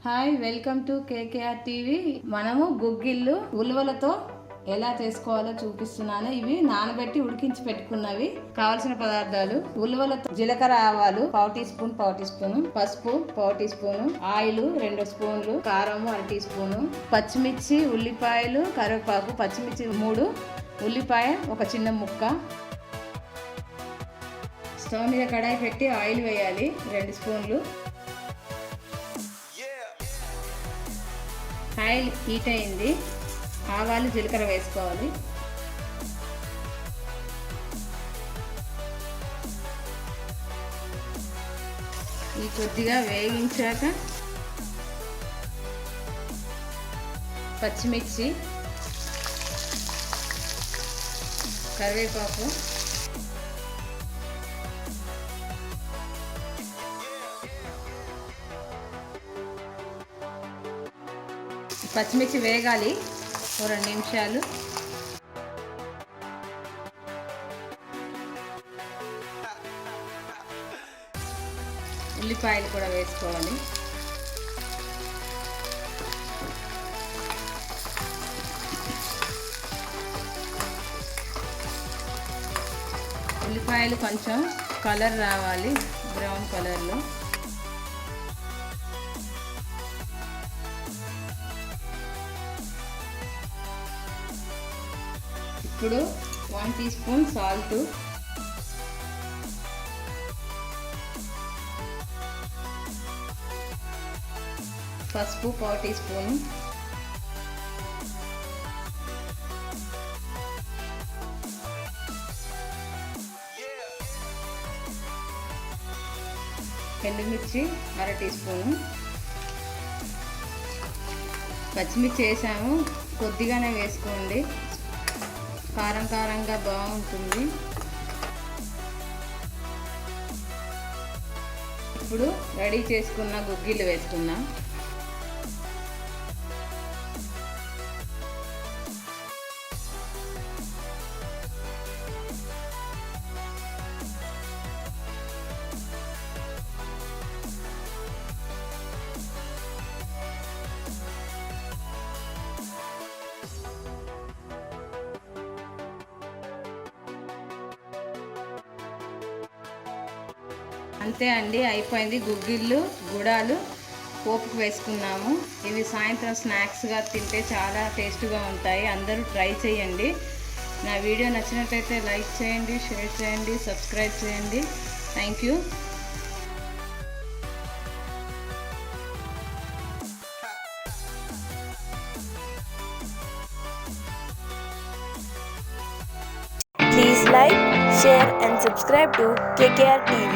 Hi, welcome to KKR TV. మనము గుగ్గిళ్ళు ఉలువలతో ఎలా చేసుకోవాలో చూపిస్తున్నాను. ఇవి నానబెట్టి ఉడికించి పెట్టుకున్నవి. కావలసిన పదార్థాలు: ఉలువలతో జీలకర్ర ఆవాలు పావు టీ స్పూన్, పసుపు పావు టీ స్పూను, ఆయిల్ 2 స్పూన్లు, కారం 1 టీ స్పూను, పచ్చిమిర్చి, ఉల్లిపాయలు, కరివేపాకు, పచ్చిమిర్చి 3, ఉల్లిపాయ ఒక చిన్న ముక్క. స్టవ్ మీద కడాయి పెట్టి ఆయిల్ వేయాలి 2 స్పూన్లు. ఆయిల్ హీట్ అయింది. ఆవాలు జీలకర్ర వేసుకోవాలి. ఈ కొద్దిగా వేగించాక పచ్చిమిర్చి, కరివేపాకు, పచ్చిమిర్చి వేగాలి 2 నిమిషాలు. ఉల్లిపాయలు కూడా వేసుకోవాలి. ఉల్లిపాయలు కొంచెం కలర్ రావాలి, బ్రౌన్ కలర్లో. ఇప్పుడు 1 టీ స్పూన్ సాల్ట్, పసుపు పావు టీ స్పూన్, ఎండుమిర్చి 1/2 టీ స్పూను, పచ్చిమిర్చి వేసాము, కొద్దిగానే వేసుకోండి, కారం కారంగా బాగుంటుంది. ఇప్పుడు రెడీ చేసుకున్న గుగ్గిళ్ళు వేసుకుందాం. అంతే అండి, అయిపోయింది. గుగ్గిళ్ళు గుడాలు పోపుకు వేసుకున్నాము. ఇవి సాయంత్రం స్నాక్స్గా తింటే చాలా టేస్ట్గా ఉంటాయి. అందరూ ట్రై చేయండి. నా వీడియో నచ్చినట్లయితే లైక్ చేయండి, షేర్ చేయండి, సబ్స్క్రైబ్ చేయండి. Thank you. Please like, share and subscribe to KKR TV.